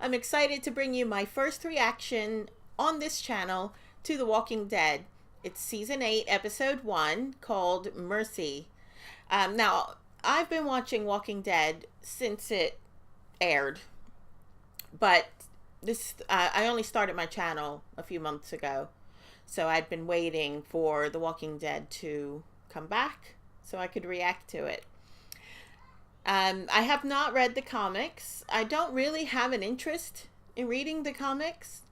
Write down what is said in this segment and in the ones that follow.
I'm excited to bring you my first reaction on this channel to The Walking Dead. It's season 8, episode 1, called Mercy. Now, I've been watching Walking Dead since it aired, but I only started my channel a few months ago, so I'd been waiting for The Walking Dead to come back so I could react to it. I have not read the comics. I don't really have an interest in reading the comics,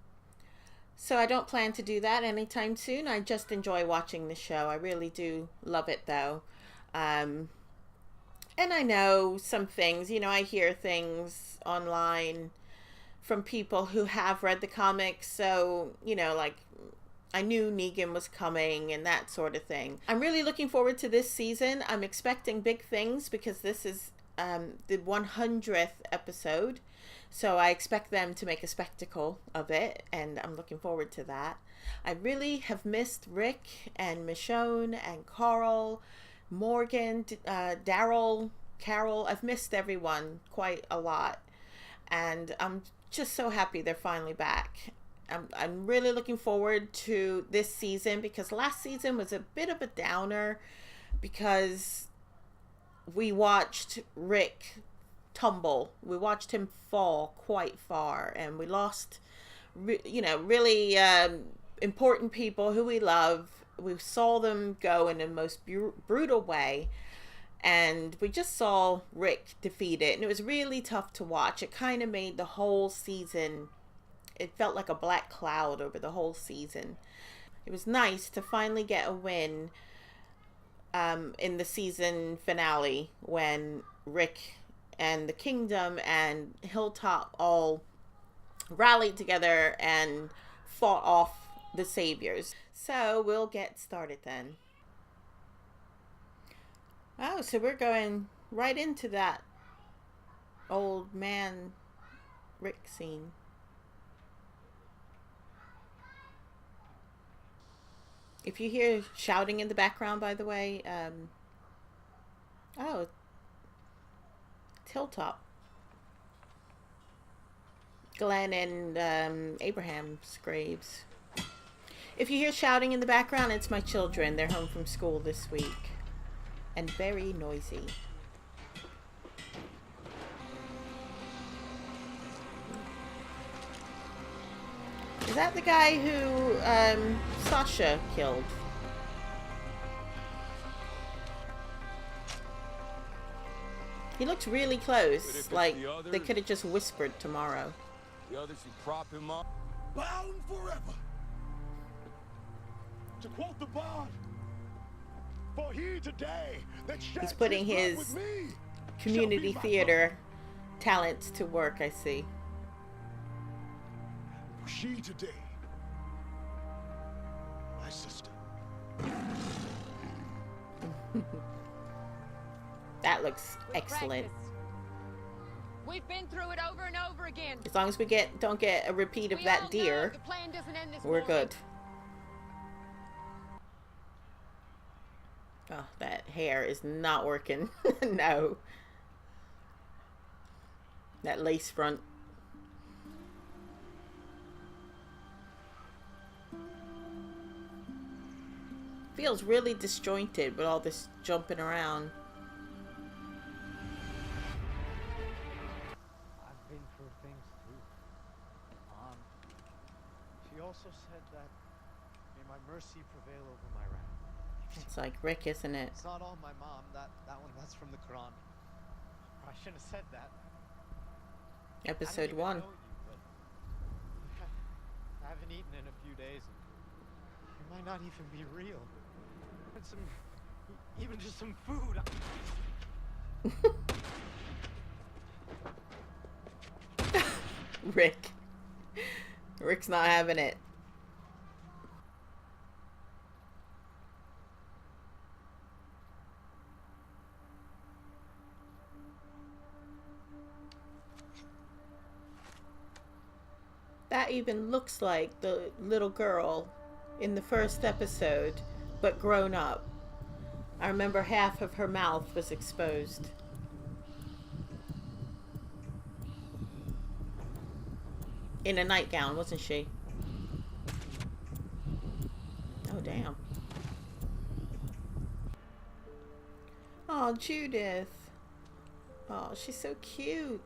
so I don't plan to do that anytime soon. I just enjoy watching the show. I really do love it, though. And I know some things, I hear things online from people who have read the comics, so, like, I knew Negan was coming and that sort of thing. I'm really looking forward to this season. I'm expecting big things because this is the 100th episode, so I expect them to make a spectacle of it, and I'm looking forward to that. I really have missed Rick and Michonne and Carl, Morgan, Daryl, Carol. I've missed everyone quite a lot, and I'm just so happy they're finally back. I'm really looking forward to this season because last season was a bit of a downer because we watched Rick tumble. We watched him fall quite far, and we lost, really important people who we love. We saw them go in the most brutal way, and we just saw Rick defeated, and it was really tough to watch. It kind of made the whole season, it felt like a black cloud over the whole season. It was nice to finally get a win in the season finale when Rick and the Kingdom and Hilltop all rallied together and fought off the Saviors. So we'll get started then. Oh, so we're going right into that old man Rick scene. If you hear shouting in the background, by the way, oh, it's Hilltop. Glenn and Abraham's graves. If you hear shouting in the background, it's my children. They're home from school this week and very noisy. Is that the guy who Sasha killed? He looks really close, like they could have just whispered tomorrow. The others who prop him up. Bound forever. To quote the bard, for he today that he's putting his community theater talents to work, I see. She today, my sister. That looks excellent. We've been through it over and over again. As long as we don't get a repeat of that deer, we're good. Oh, that hair is not working. No. That lace front. Feels really disjointed with all this jumping around. I've been through things too. She also said that may my mercy prevail over my wrath. It's like Rick, isn't it? It's not all my mom. That's from the Quran. I shouldn't have said that. Episode 1. I haven't eaten in a few days. It might not even be real. Even just some food. Rick's not having it. That even looks like the little girl in the first episode, but grown up. I remember half of her mouth was exposed. in a nightgown, wasn't she? Oh, damn. Oh, Judith. Oh, she's so cute.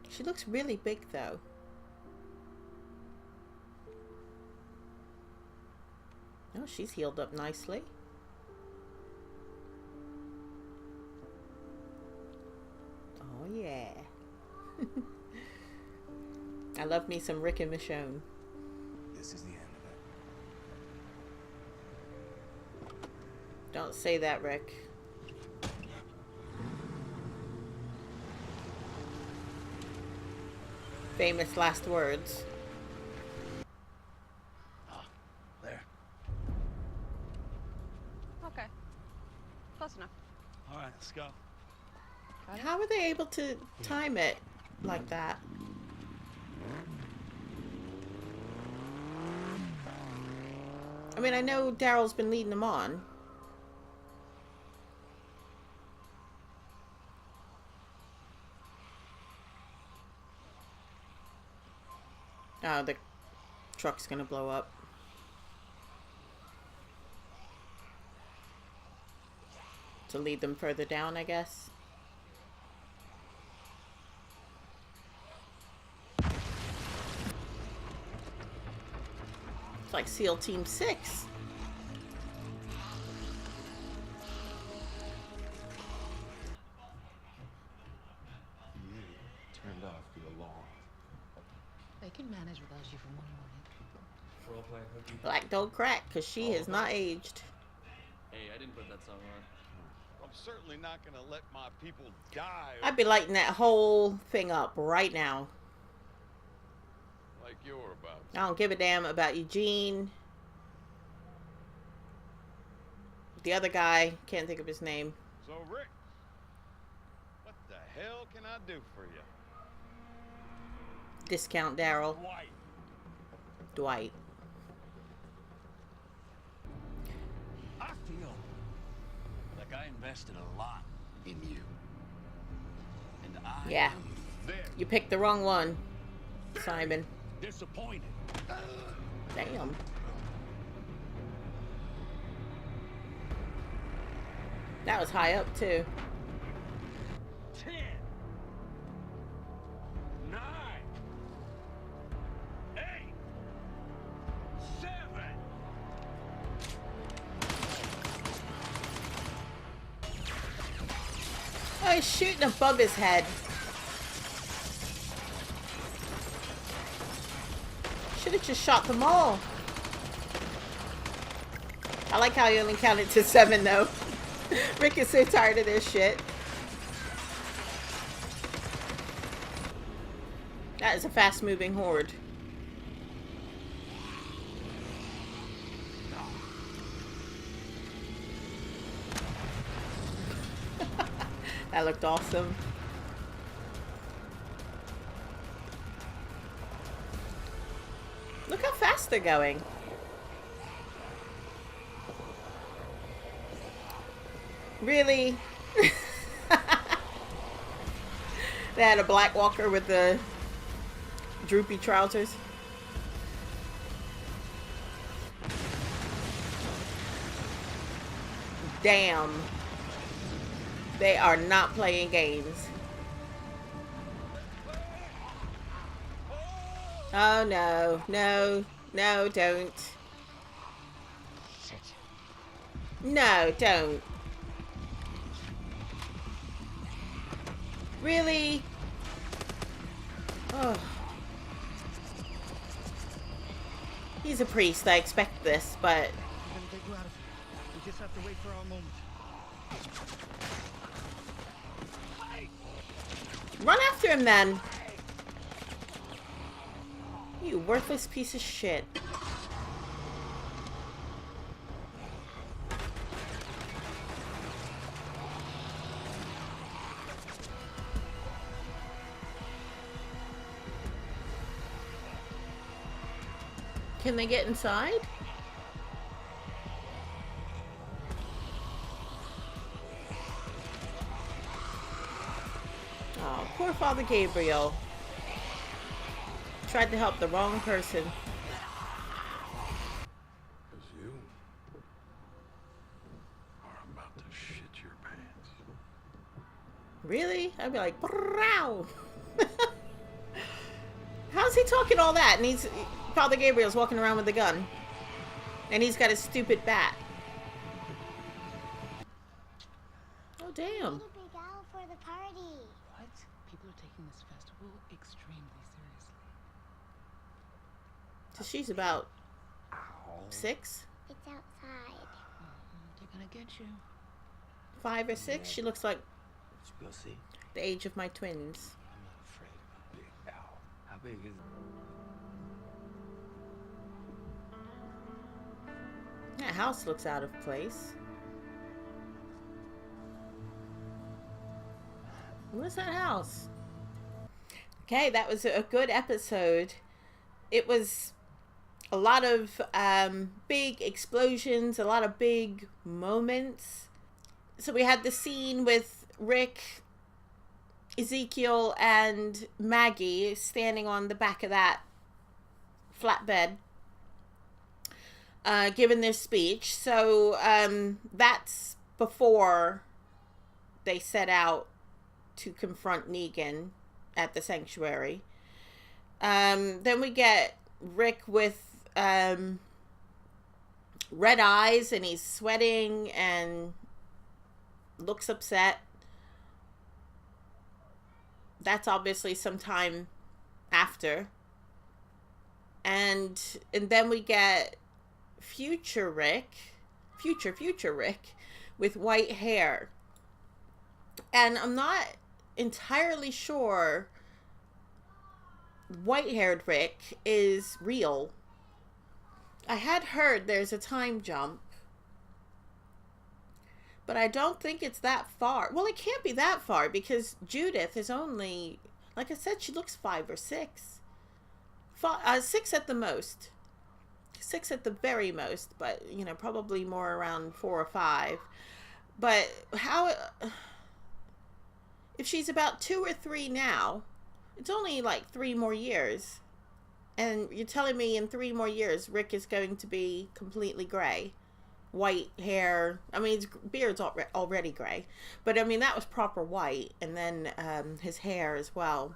She looks really big, though. Oh, she's healed up nicely. Oh, yeah. I love me some Rick and Michonne. This is the end of it. Don't say that, Rick. Famous last words. There. Okay. Close enough. All right, let's go. How are they able to time it like that? I mean, I know Daryl's been leading them on. Oh, the truck's gonna blow up. To lead them further down, I guess. It's like SEAL Team 6. Turned off the alarm. They can manage without you for one morning. Black don't crack, because she has not aged. Hey, I didn't put that song on. I'm certainly not gonna let my people die I'd be lighting that whole thing up right now. like you're about. I don't give a damn about Eugene. The other guy, can't think of his name. So, Rick, what the hell can I do for you? Discount Daryl. White. Dwight. I feel like I invested a lot in you. And I Yeah. am There. You picked the wrong one, Simon. disappointed. Damn. That was high up, too. 10, 9, 8, 7. Oh, he's shooting above his head. Should have just shot them all. I like how he only counted to 7, though. Rick is so tired of this shit. That is a fast-moving horde. That looked awesome. Look how fast they're going. Really? They had a black walker with the droopy trousers. Damn. They are not playing games. Oh no, no, no, don't. No, don't. Really? Oh. He's a priest, I expect this, but... We're gonna get you out of here. We just have to wait for our moment. Run after him then! You worthless piece of shit. Can they get inside? Poor Father Gabriel. Tried to help the wrong person. Because you are about to shit your pants. Really? I'd be like, "Brow." How's he talking all that? And Father Gabriel's walking around with a gun. And he's got his stupid bat. Oh, damn. Big owl for the party. What? People are taking this festival extremely seriously. So she's about 6? It's outside. They're gonna get you. 5 or 6? She looks like We'll see. the age of my twins. I'm not afraid of a big owl. How big is it? That house looks out of place. Where's that house? Okay, that was a good episode. It was a lot of big explosions, a lot of big moments. So we had the scene with Rick, Ezekiel, and Maggie standing on the back of that flatbed, giving their speech. So that's before they set out to confront Negan at the sanctuary. Then we get Rick with red eyes, and he's sweating and looks upset. That's obviously sometime after. And then we get future Rick with white hair. And I'm not entirely sure white-haired Rick is real. I had heard there's a time jump, but I don't think it's that far. Well, it can't be that far because Judith is only, like I said, she looks 5 or 6. 6 at the most. 6 at the very most, but, you know, probably more around 4 or 5. But how, if she's about 2 or 3 now, it's only like 3 more years. And you're telling me in 3 more years, Rick is going to be completely gray. White hair. I mean, his beard's already gray. But, I mean, that was proper white. And then his hair as well.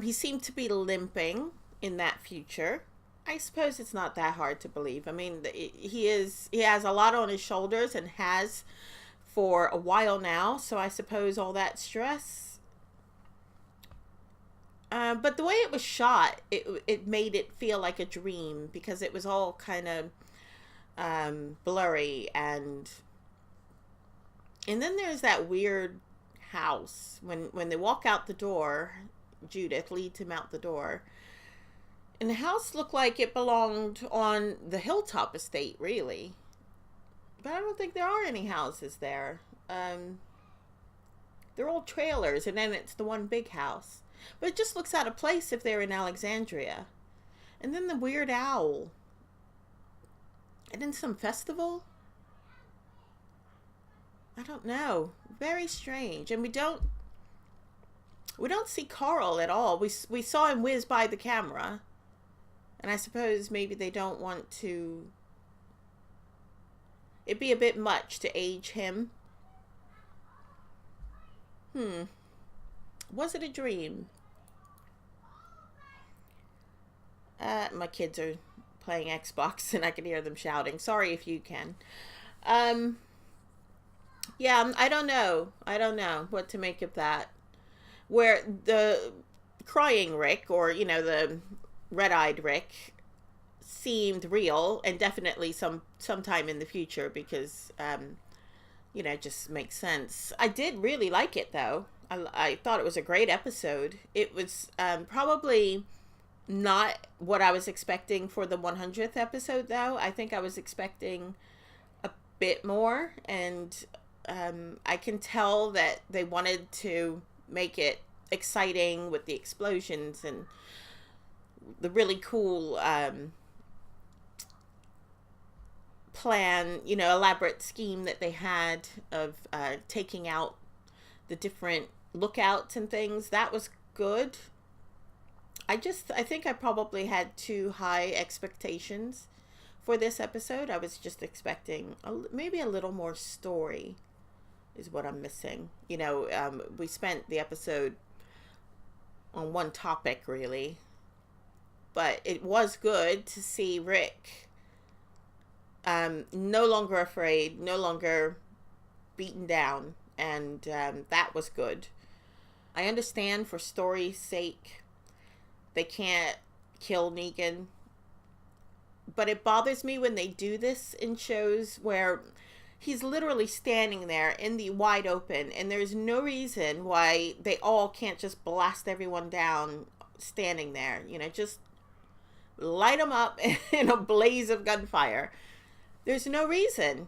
He seemed to be limping in that future. I suppose it's not that hard to believe. I mean, he has a lot on his shoulders and has for a while now. So I suppose all that stress. But the way it was shot, it made it feel like a dream because it was all kind of blurry. And then there's that weird house. When they walk out the door, Judith leads him out the door. And the house looked like it belonged on the Hilltop estate, really. But I don't think there are any houses there. They're all trailers, and then it's the one big house. But it just looks out of place if they're in Alexandria. And then the weird owl. And then some festival? I don't know. Very strange. And we don't see Carl at all. We saw him whiz by the camera. And I suppose maybe they don't want to... It'd be a bit much to age him. Was it a dream? My kids are playing Xbox and I can hear them shouting. Sorry if you can. Yeah, I don't know. I don't know what to make of that. Where the crying Rick, or, you know, the red-eyed Rick, seemed real and definitely sometime in the future because, you know, it just makes sense. I did really like it, though. I thought it was a great episode. It was probably not what I was expecting for the 100th episode, though. I think I was expecting a bit more, and I can tell that they wanted to make it exciting with the explosions and the really cool plan, you know, elaborate scheme that they had of taking out the different lookouts and things. That was good. I think I probably had too high expectations for this episode. I was just expecting maybe a little more story is what I'm missing. You know, we spent the episode on one topic, really. But it was good to see Rick no longer afraid, no longer beaten down. And that was good. I understand for story's sake, they can't kill Negan. But it bothers me when they do this in shows where he's literally standing there in the wide open, and there's no reason why they all can't just blast everyone down standing there. You know, just light them up in a blaze of gunfire. There's no reason.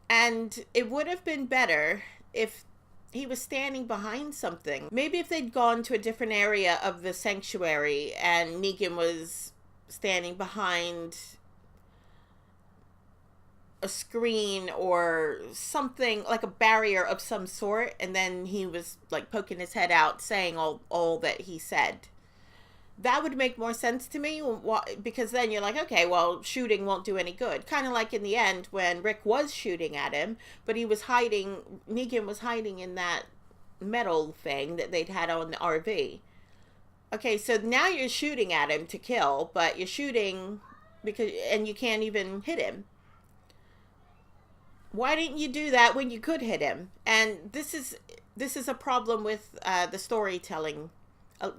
And it would have been better if he was standing behind something. Maybe if they'd gone to a different area of the sanctuary and Negan was standing behind a screen or something, like a barrier of some sort, and then he was like poking his head out saying all that he said. That would make more sense to me, because then you're like, okay, well, shooting won't do any good. Kind of like in the end when Rick was shooting at him, but he was hiding, Negan was hiding in that metal thing that they'd had on the RV. Okay, so now you're shooting at him to kill, but you're shooting and you can't even hit him. Why didn't you do that when you could hit him? And this is a problem with the storytelling.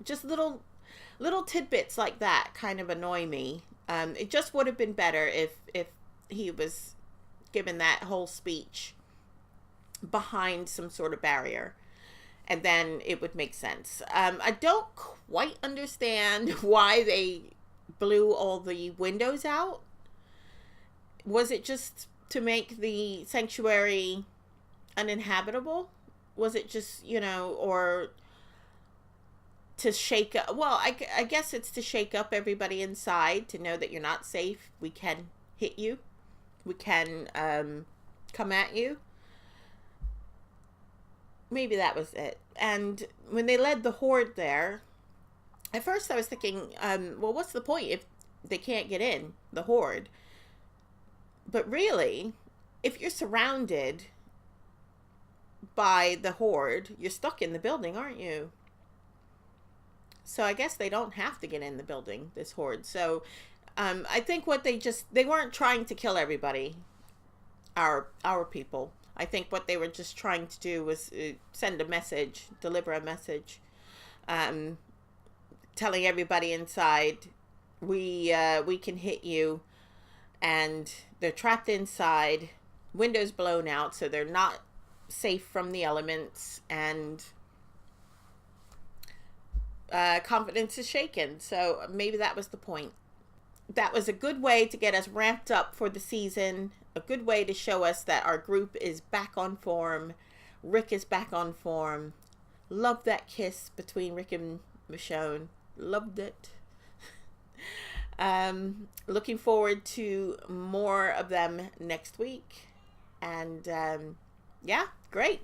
Just little tidbits like that kind of annoy me. It just would have been better if he was given that whole speech behind some sort of barrier, and then it would make sense. I don't quite understand why they blew all the windows out. Was it just to make the sanctuary uninhabitable? Was it just, or to shake up? Well, I guess it's to shake up everybody inside, to know that you're not safe. We can hit you. We can come at you. Maybe that was it. And when they led the horde there, at first I was thinking, well, what's the point if they can't get in, the horde? But really, if you're surrounded by the horde, you're stuck in the building, aren't you? So I guess they don't have to get in the building, this horde. So I think they weren't trying to kill everybody, our people. I think what they were just trying to do was send a message, deliver a message, telling everybody inside, we can hit you. And they're trapped inside, windows blown out, so they're not safe from the elements, and confidence is shaken. So maybe that was the point. That was a good way to get us ramped up for the season, a good way to show us that our group is back on form, Rick is back on form. Loved that kiss between Rick and Michonne. Loved it. Looking forward to more of them next week. And yeah, great.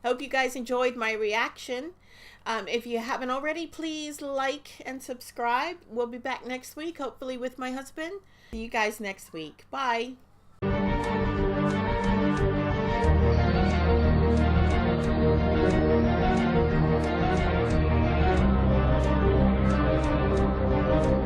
Hope you guys enjoyed my reaction. If you haven't already, please like and subscribe. We'll be back next week, hopefully with my husband. See you guys next week. Bye.